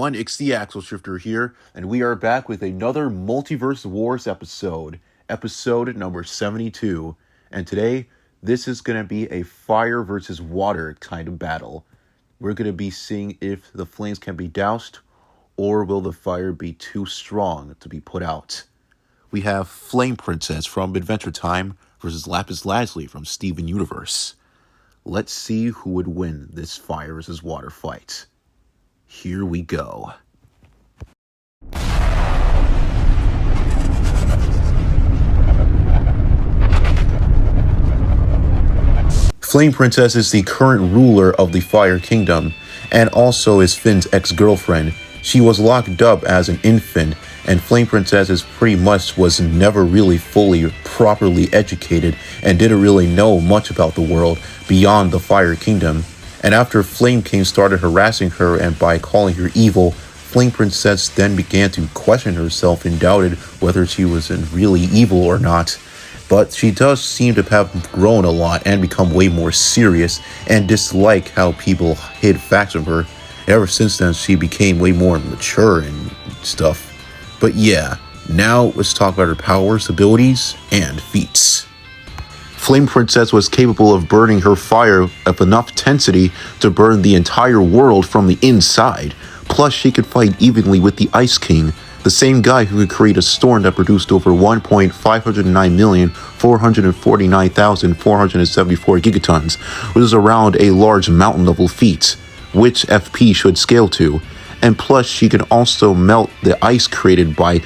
everyone, it's the Axle Shifter here, and we are back with another Multiverse Wars episode number 72. And today, this is going to be a fire versus water kind of battle. We're going to be seeing if the flames can be doused, or will the fire be too strong to be put out. We have Flame Princess from Adventure Time versus Lapis Lazuli from Steven Universe. Let's see who would win this fire versus water fight. Here we go. Flame Princess is the current ruler of the Fire Kingdom, and also is Finn's ex-girlfriend. She was locked up as an infant, and Flame Princess was never really fully properly educated and didn't really know much about the world beyond the Fire Kingdom. And after Flame King started harassing her and by calling her evil, Flame Princess then began to question herself and doubted whether she was really evil or not. But she does seem to have grown a lot and become way more serious and dislike how people hid facts from her. Ever since then, she became way more mature and stuff. But yeah, now let's talk about her powers, abilities, and feats. Flame Princess was capable of burning her fire of enough intensity to burn the entire world from the inside. Plus, she could fight evenly with the Ice King, the same guy who could create a storm that produced over 1.509,449,474 gigatons, which is around a large mountain level feat, which FP should scale to. And plus, she can also melt the ice created by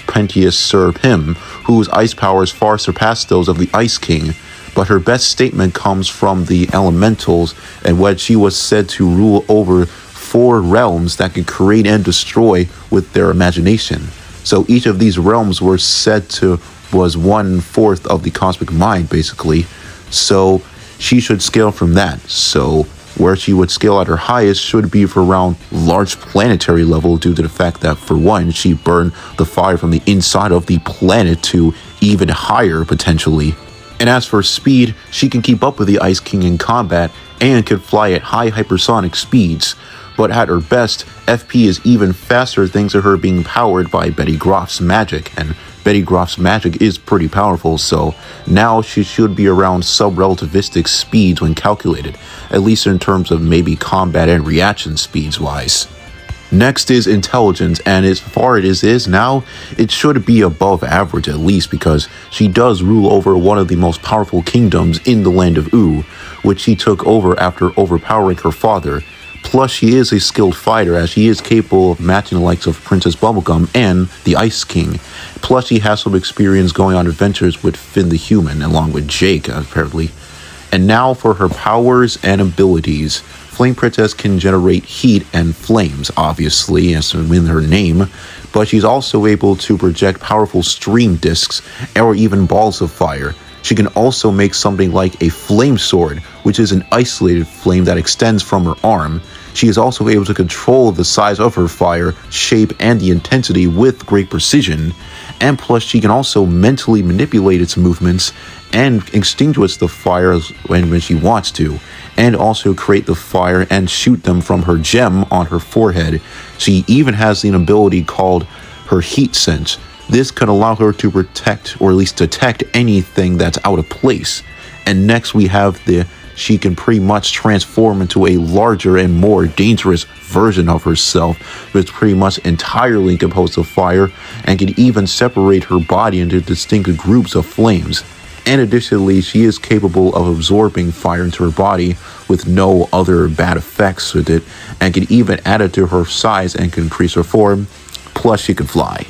Pentious Sir Pym, whose ice powers far surpass those of the Ice King. But her best statement comes from the elementals, and when she was said to rule over 4 realms that could create and destroy with their imagination. So each of these realms were said to was 1/4 of the cosmic mind, basically. So she should scale from that. So where she would scale at her highest should be for around large planetary level, due to the fact that, for one, she burned the fire from the inside of the planet to even higher potentially. And as for speed, she can keep up with the Ice King in combat and can fly at high hypersonic speeds. But at her best, FP is even faster thanks to her being powered by Betty Groff's magic, and Betty Groff's magic is pretty powerful, so now she should be around sub-relativistic speeds when calculated, at least in terms of maybe combat and reaction speeds wise. Next is intelligence, and as far as it is now, it should be above average at least, because she does rule over one of the most powerful kingdoms in the land of Oo, which she took over after overpowering her father. Plus, she is a skilled fighter, as she is capable of matching the likes of Princess Bubblegum and the Ice King. Plus, she has some experience going on adventures with Finn the Human, along with Jake, apparently. And now for her powers and abilities. Flame Princess can generate heat and flames, obviously, as in her name, but she's also able to project powerful stream discs or even balls of fire. She can also make something like a flame sword, which is an isolated flame that extends from her arm. She is also able to control the size of her fire, shape, and the intensity with great precision. And plus, she can also mentally manipulate its movements and extinguish the fire when she wants to, and also create the fire and shoot them from her gem on her forehead. She even has an ability called her heat sense. This could allow her to protect, or at least detect, anything that's out of place. And next we have she can pretty much transform into a larger and more dangerous version of herself, which is pretty much entirely composed of fire, and can even separate her body into distinct groups of flames. And additionally, she is capable of absorbing fire into her body with no other bad effects with it, and can even add it to her size and can increase her form, plus she can fly.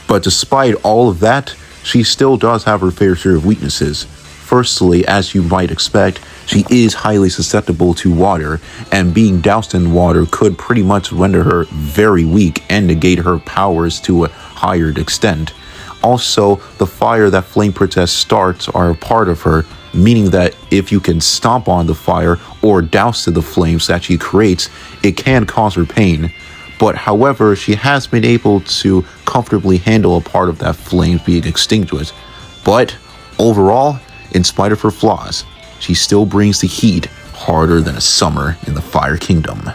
But despite all of that, she still does have her fair share of weaknesses. Firstly, as you might expect, she is highly susceptible to water, and being doused in water could pretty much render her very weak and negate her powers to a higher extent. Also, the fire that Flame Princess starts are a part of her, meaning that if you can stomp on the fire or douse the flames that she creates, it can cause her pain. But however, she has been able to comfortably handle a part of that flame being extinguished. But overall, in spite of her flaws, she still brings the heat harder than a summer in the Fire Kingdom.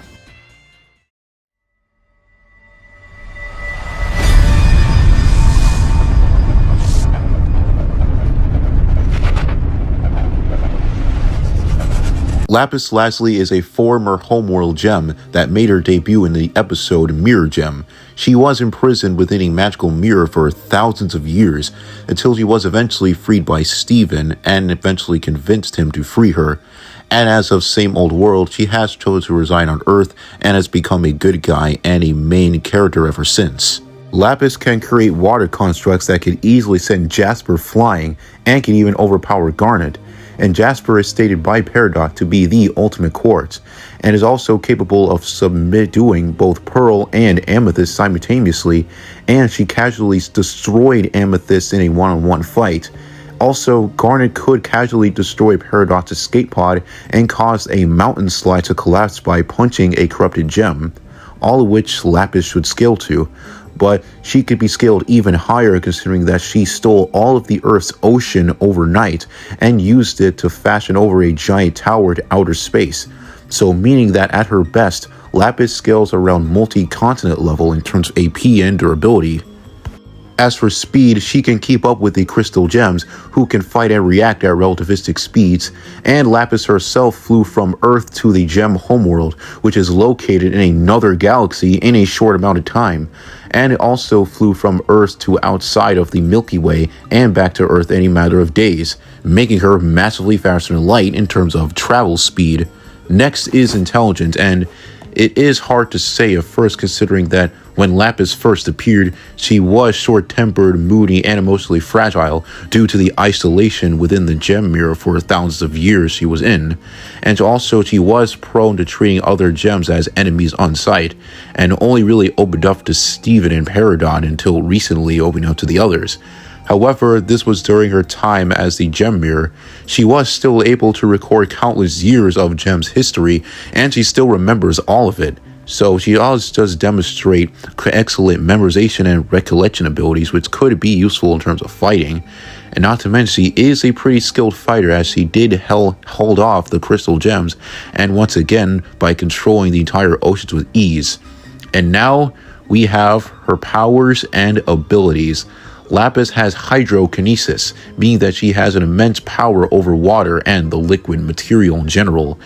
Lapis Lazuli is a former homeworld gem that made her debut in the episode Mirror Gem. She was imprisoned within a magical mirror for thousands of years until she was eventually freed by Steven and eventually convinced him to free her. And as of same old world, she has chosen to reside on Earth and has become a good guy and a main character ever since. Lapis can create water constructs that could easily send Jasper flying and can even overpower Garnet. And Jasper is stated by Peridot to be the ultimate quartz, and is also capable of subduing both Pearl and Amethyst simultaneously, and she casually destroyed Amethyst in a one-on-one fight. Also, Garnet could casually destroy Peridot's escape pod and cause a mountain slide to collapse by punching a corrupted gem, all of which Lapis should scale to. But she could be scaled even higher considering that she stole all of the Earth's ocean overnight and used it to fashion over a giant tower to outer space. So meaning that at her best, Lapis scales around multi-continent level in terms of AP and durability. As for speed, she can keep up with the crystal gems, who can fight and react at relativistic speeds, and Lapis herself flew from Earth to the gem homeworld, which is located in another galaxy in a short amount of time, and it also flew from Earth to outside of the Milky Way and back to Earth in a matter of days, making her massively faster than light in terms of travel speed. Next is intelligence, and it is hard to say at first considering that when Lapis first appeared, she was short-tempered, moody, and emotionally fragile due to the isolation within the gem mirror for thousands of years she was in. And also, she was prone to treating other gems as enemies on sight, and only really opened up to Steven and Peridot until recently opening up to the others. However, this was during her time as the gem mirror. She was still able to record countless years of gem's history, and she still remembers all of it. So she always does demonstrate excellent memorization and recollection abilities, which could be useful in terms of fighting. And not to mention, she is a pretty skilled fighter, as she did hold off the crystal gems, and once again by controlling the entire oceans with ease. And now we have her powers and abilities. Lapis has hydrokinesis, meaning that she has an immense power over water and the liquid material in general,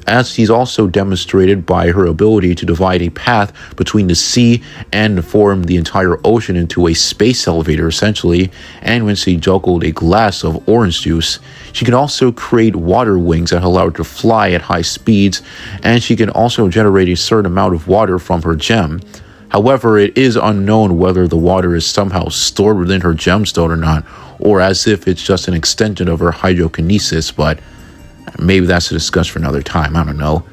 as she's also demonstrated by her ability to divide a path between the sea and form the entire ocean into a space elevator essentially, and when she juggled a glass of orange juice. She can also create water wings that allow her to fly at high speeds, and she can also generate a certain amount of water from her gem. However, it is unknown whether the water is somehow stored within her gemstone or not, or as if it's just an extension of her hydrokinesis, but maybe that's a discussion for another time, I don't know.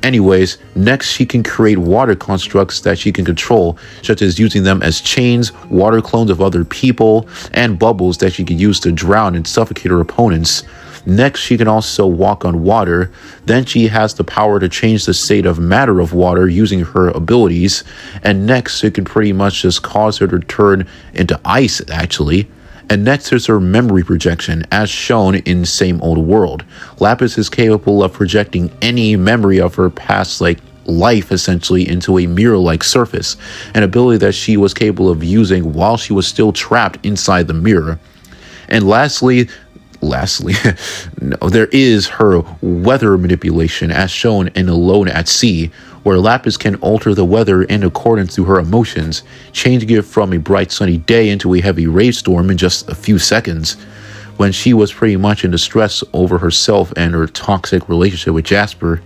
Anyways, next she can create water constructs that she can control, such as using them as chains, water clones of other people, and bubbles that she can use to drown and suffocate her opponents. Next, she can also walk on water. Then she has the power to change the state of matter of water using her abilities. And next, it can pretty much just cause her to turn into ice, actually. And next is her memory projection, as shown in Same Old World. Lapis is capable of projecting any memory of her past, life essentially, into a mirror-like surface, an ability that she was capable of using while she was still trapped inside the mirror. And lastly, no, there is her weather manipulation, as shown in Alone at Sea, where Lapis can alter the weather in accordance to her emotions, changing it from a bright sunny day into a heavy rainstorm in just a few seconds, when she was pretty much in distress over herself and her toxic relationship with Jasper.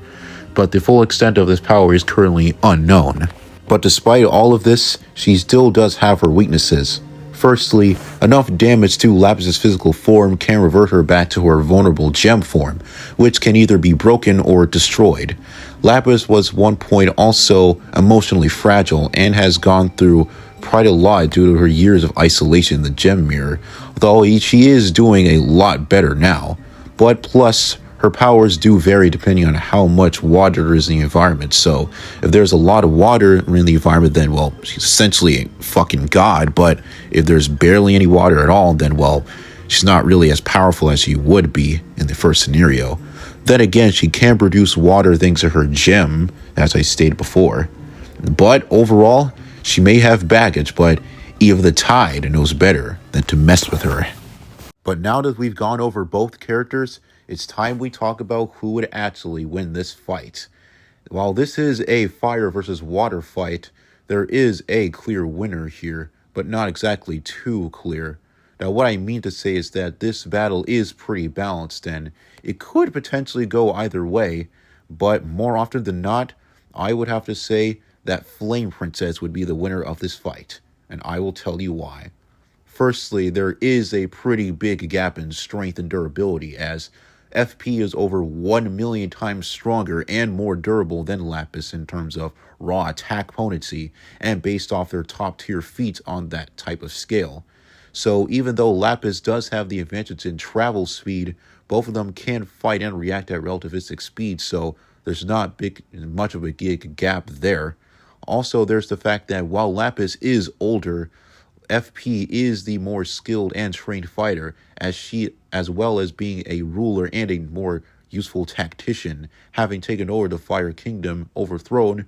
But the full extent of this power is currently unknown. But despite all of this, she still does have her weaknesses. Firstly, enough damage to Lapis's physical form can revert her back to her vulnerable gem form, which can either be broken or destroyed. Lapis was one point also emotionally fragile and has gone through quite a lot due to her years of isolation in the gem mirror, though she is doing a lot better now. But plus, her powers do vary depending on how much water there is in the environment. So if there's a lot of water in the environment, then, well, she's essentially a fucking god. But if there's barely any water at all, then, well, she's not really as powerful as she would be in the first scenario. Then again, she can produce water thanks to her gem, as I stated before. But overall, she may have baggage, but even the Tide knows better than to mess with her. But now that we've gone over both characters, it's time we talk about who would actually win this fight. While this is a fire versus water fight, there is a clear winner here, but not exactly too clear. Now, what I mean to say is that this battle is pretty balanced and it could potentially go either way, but more often than not, I would have to say that Flame Princess would be the winner of this fight, and I will tell you why. Firstly, there is a pretty big gap in strength and durability, as FP is over 1 million times stronger and more durable than Lapis in terms of raw attack potency, and based off their top tier feats on that type of scale. So even though Lapis does have the advantage in travel speed, both of them can fight and react at relativistic speed, so there's not much of a big gap there. Also, there's the fact that while Lapis is older, FP is the more skilled and trained fighter, as well as being a ruler and a more useful tactician, having taken over the Fire Kingdom, overthrown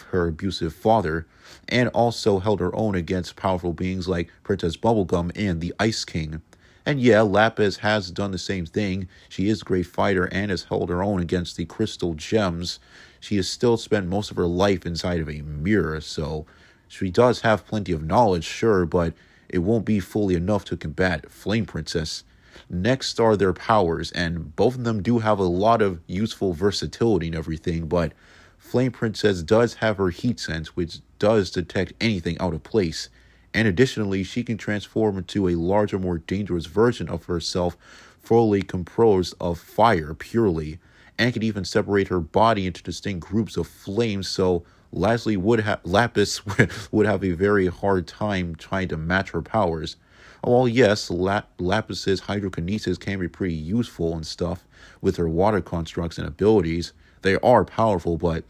her abusive father, and also held her own against powerful beings like Princess Bubblegum and the Ice King. And yeah, Lapis has done the same thing. She is a great fighter and has held her own against the Crystal Gems. She has still spent most of her life inside of a mirror, so she does have plenty of knowledge, sure, but it won't be fully enough to combat Flame Princess. Next are their powers, and both of them do have a lot of useful versatility and everything, but Flame Princess does have her heat sense, which does detect anything out of place. And additionally, she can transform into a larger, more dangerous version of herself, fully composed of fire purely, and can even separate her body into distinct groups of flames, so Lazuli Lapis would have a very hard time trying to match her powers. While yes, Lapis's hydrokinesis can be pretty useful and stuff with her water constructs and abilities, they are powerful, but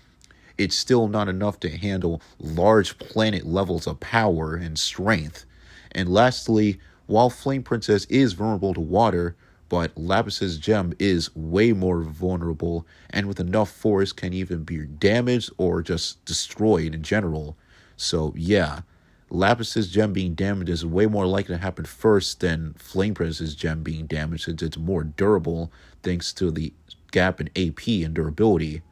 it's still not enough to handle large planet levels of power and strength. And lastly, while Flame Princess is vulnerable to water, but Lapis's gem is way more vulnerable, and with enough force can even be damaged or just destroyed in general. So yeah, Lapis's gem being damaged is way more likely to happen first than Flame Princess's gem being damaged, since it's more durable thanks to the gap in AP and durability.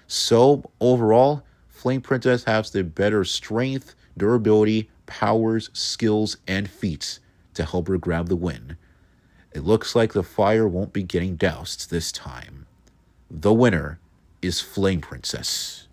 So overall, Flame Princess has the better strength, durability, powers, skills, and feats to help her grab the win. It looks like the fire won't be getting doused this time. The winner is Flame Princess.